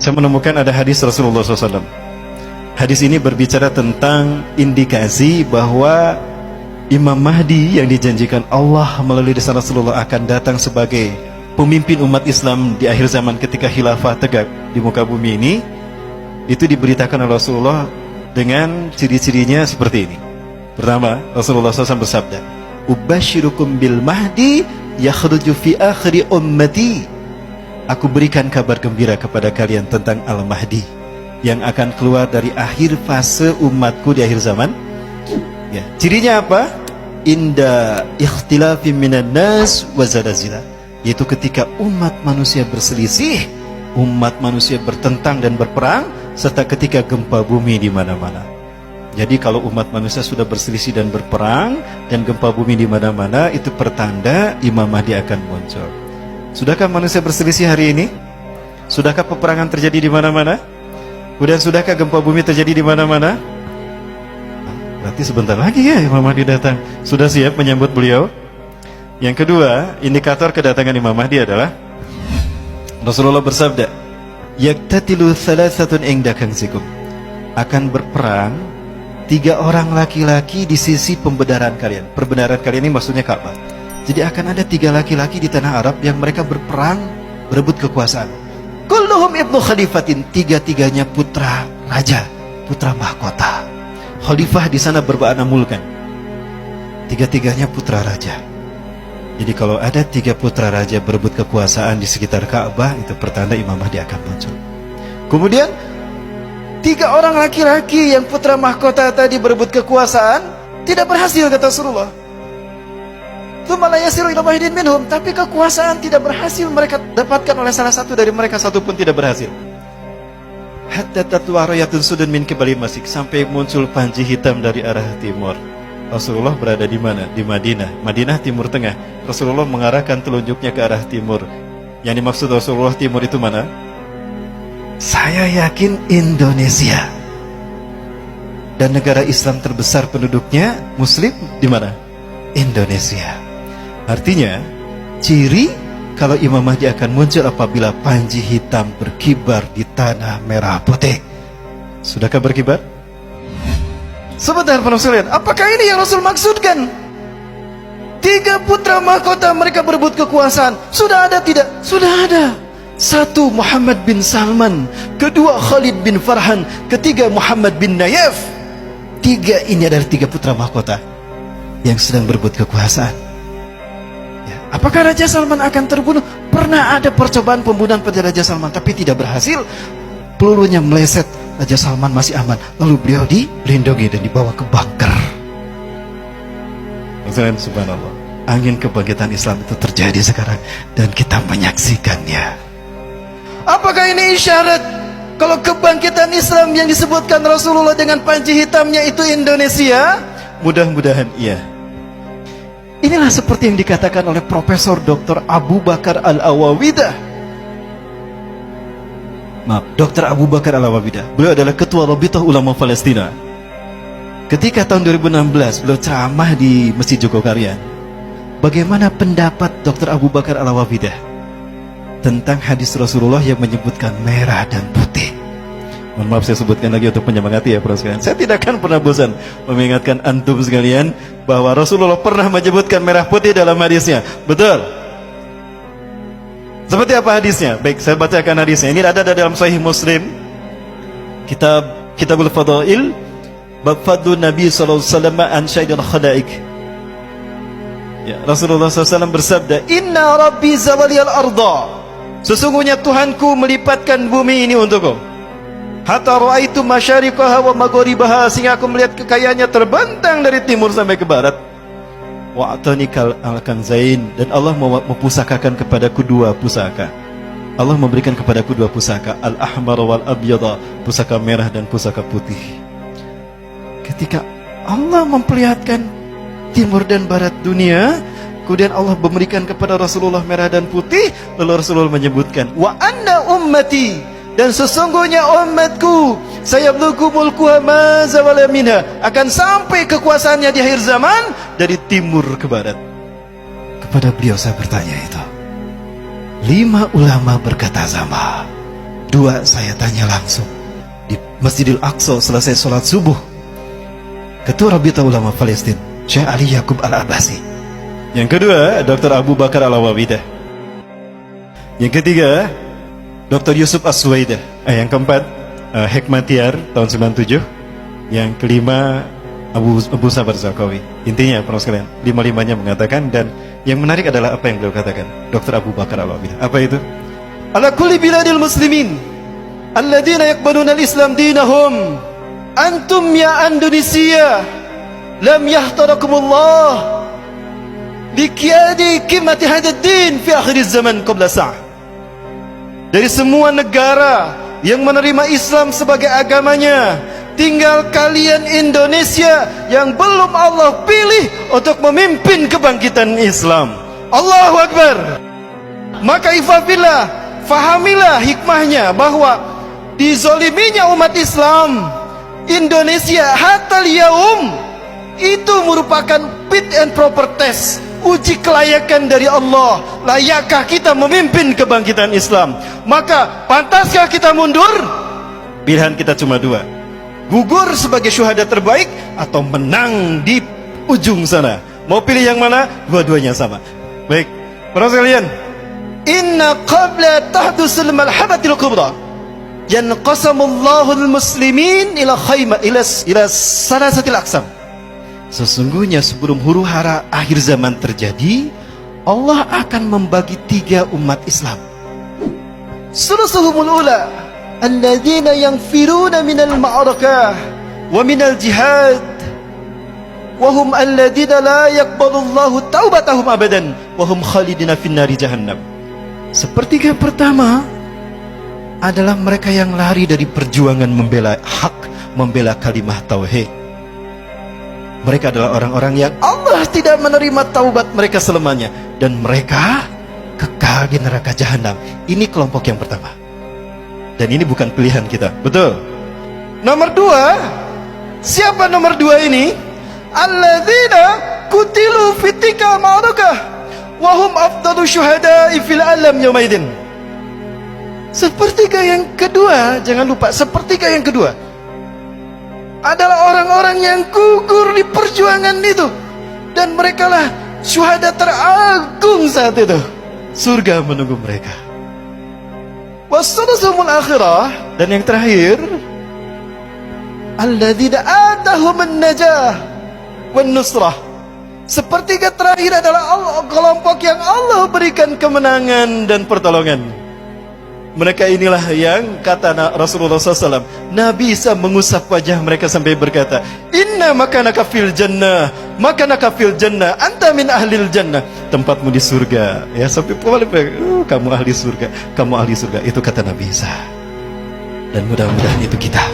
Saya menemukan ada hadis Rasulullah SAW. Hadis ini berbicara tentang indikasi bahwa Imam Mahdi yang dijanjikan Allah melalui lisan Rasulullah akan datang sebagai pemimpin umat Islam di akhir zaman ketika khilafah tegak di muka bumi ini. Itu diberitakan oleh Rasulullah dengan ciri-cirinya seperti ini. Pertama, Rasulullah SAW bersabda, "Ubashirukum bil Mahdi yakhruju fi akhiri ummati." Aku berikan kabar gembira kepada kalian tentang Al-Mahdi yang akan keluar dari akhir fase umatku di akhir zaman. Ya, cirinya apa? Inda ikhtilafi minan nas wa zalazila. Yaitu ketika umat manusia berselisih, umat manusia bertentang dan berperang, serta ketika gempa bumi di mana-mana. Jadi kalau umat manusia sudah berselisih dan berperang dan gempa bumi di mana-mana, itu pertanda Imam Mahdi akan muncul. Sudahkah manusia berselisih hari ini? Sudahkah peperangan terjadi di mana-mana? Kemudian sudahkah gempa bumi terjadi di mana-mana? Berarti sebentar lagi ya Imam Mahdi datang. Sudah siap menyambut beliau? Yang kedua, indikator kedatangan Imam Mahdi adalah Rasulullah bersabda, "Yaktatilu thalathatun inda kanzikum." Akan berperang 3 orang laki-laki di sisi pembenaran kalian. Pembenaran kalian ini maksudnya Ka'bah. Jadi akan ada 3 laki-laki di tanah Arab yang mereka berperang, berebut kekuasaan. Kulluhum ibnu khalifatin, 3-tiganya putra raja, putra mahkota. Khalifah di sana bermakna mulkan. 3-tiganya putra raja. Jadi kalau ada 3 putra raja berebut kekuasaan di sekitar Ka'bah, itu pertanda Imam Mahdi akan muncul. Kemudian 3 orang laki-laki yang putra mahkota tadi berebut kekuasaan tidak berhasil, kata Rasulullah. Minhum, tapi kekuasaan tidak berhasil mereka dapatkan oleh salah satu dari mereka, satu pun tidak berhasil. Hatta tatwa rayatun sudun min qibali masjid, sampai muncul panji hitam dari arah timur. Rasulullah berada di mana? Di Madinah. Madinah timur tengah. Rasulullah mengarahkan telunjuknya ke arah timur. Yang dimaksud Rasulullah timur itu mana? Saya yakin Indonesia. Dan negara Islam terbesar penduduknya Muslim di mana? Indonesia. Artinya, ciri kalau Imam Mahdi akan muncul apabila panji hitam berkibar di tanah merah putih. Sudahkah berkibar? Sebentar para sekalian, apakah ini yang Rasul maksudkan? 3 putra mahkota mereka berebut kekuasaan. Sudah ada tidak? Sudah ada. 1 Muhammad bin Salman, kedua Khalid bin Farhan, ketiga Muhammad bin Nayef. 3 ini adalah 3 putra mahkota yang sedang berebut kekuasaan. Apakah Raja Salman akan terbunuh? Pernah ada percobaan pembunuhan pada Raja Salman, tapi tidak berhasil. Pelurunya meleset, Raja Salman masih aman. Lalu beliau dilindungi dan dibawa ke bunker. Subhanallah, angin kebangkitan Islam itu terjadi sekarang dan kita menyaksikannya. Apakah ini isyarat kalau kebangkitan Islam yang disebutkan Rasulullah dengan panji hitamnya itu Indonesia? Mudah-mudahan iya. Inilah seperti yang dikatakan oleh Profesor Dr. Abu Bakar Al-Awawidah. Maaf, Dr. Abu Bakar Al-Awawidah. Beliau adalah Ketua Rabithah Ulama Palestina. Ketika tahun 2016 beliau ceramah di Masjid Jogokarian, bagaimana pendapat Dr. Abu Bakar Al-Awawidah tentang hadis Rasulullah yang menyebutkan merah dan putih? Mohon maaf saya sebutkan lagi untuk menyemangati ya para sekalian. Saya tidak akan pernah bosan mengingatkan antum sekalian bahwa Rasulullah pernah menyebutkan merah putih dalam hadisnya. Betul? Seperti apa hadisnya? Baik, saya bacakan hadisnya. Ini ada dalam Sahih Muslim, Kitabul Fadail, bab fadlu Nabi sallallahu alaihi wasallam an syaidil khalaik. Ya, Rasulullah SAW bersabda, "Inna Rabbi zawaliyal arda." Sesungguhnya Tuhanku melipatkan bumi ini untukku. Hatta ra'aitu masyariqaha wa magharibaha, sehingga aku melihat kekayaannya terbentang dari timur sampai ke barat. Wa atanikal al-kanzain, dan Allah mempusakakan kepadaku 2 pusaka. Allah memberikan kepadaku 2 pusaka, al-ahmar wal abyada, pusaka merah dan pusaka putih. Ketika Allah memperlihatkan timur dan barat dunia, kemudian Allah memberikan kepada Rasulullah merah dan putih, lalu Rasulullah menyebutkan, wa anna ummati, dan sesungguhnya umatku, sayablugu mulkuha ma zawala minha, akan sampai kekuasaannya di akhir zaman dari timur ke barat. Kepada beliau saya bertanya itu. 5 ulama berkata sama. Dua, saya tanya langsung di Masjidil Aqsa selesai sholat subuh, Ketua Rabita Ulama Palestina Syekh Ali Yaqub Al-Abbasi. Yang kedua, Dr. Abu Bakar Al-Awabidah. Yang ketiga, Dr. Yusuf As-Suwaidah. Yang keempat, Hekmatiar tahun 97. Yang kelima, Abu Sabar Zarqawi. Intinya para sekalian, lima-limanya mengatakan, dan yang menarik adalah apa yang beliau katakan, Dr. Abu Bakar Al-Awabidah. Apa itu? Ala kulli biladil muslimin alladhina yaqbaluna al-islam dinahum antum ya Indonesia lam yahtarakumullah liqiyadi qimati hadzal din fi akhir zaman qabla sa'ah. Dari semua negara yang menerima Islam sebagai agamanya, tinggal kalian Indonesia yang belum Allah pilih untuk memimpin kebangkitan Islam. Allahu Akbar. Maka ifafillah, fahamilah hikmahnya bahwa dizoliminya umat Islam Indonesia hatal yaum itu merupakan fit and proper test, uji kelayakan dari Allah. Layakkah kita memimpin kebangkitan Islam? Maka pantaskah kita mundur? Pilihan kita cuma dua, gugur sebagai syuhada terbaik atau menang di ujung sana. Mau pilih yang mana? Dua-duanya sama. Baik, para sekalian, inna qabla tahdusul malhamatil kubra yanqasamullahu al-muslimin ila salasatil aqsam. Sesungguhnya sebelum huru hara akhir zaman terjadi, Allah akan membagi tiga umat Islam. Sulusuhumul ula alladzina yanfiruna minal ma'arakah wa minal jihad wa hum alladzina la yaqbalullahu taubatahum abadan wa hum khalidina finnari jahannam. Sepertiga pertama adalah mereka yang lari dari perjuangan membela hak, membela kalimah tauhid. Mereka adalah orang-orang yang Allah tidak menerima taubat mereka selamanya, dan mereka kekal di neraka jahanam. Ini kelompok yang pertama, dan ini bukan pilihan kita, betul. Nomor dua, siapa nomor dua ini? Alladzina kutilu fitika ma'arakah wahum afdalu syuhada'i fil alam yaumaidin. Sepertiga yang kedua, jangan lupa, sepertiga yang kedua adalah orang-orang yang gugur di perjuangan itu, dan mereka lah syuhada teragung saat itu. Surga menunggu mereka. Wassalatul akhirah, dan yang terakhir, alladzina atahumun najah wan nusrah. Sepertiga terakhir adalah kelompok yang Allah berikan kemenangan dan pertolongan. Mereka inilah yang kata Rasulullah SAW, Nabi bisa mengusap wajah mereka sampai berkata, inna makanaka fil jannah, makanaka fil jannah, anta min ahlil jannah. Tempatmu di surga. Ya, sampai kamu ahli surga, kamu ahli surga. Itu kata Nabi Isa. Dan mudah-mudahan itu kita.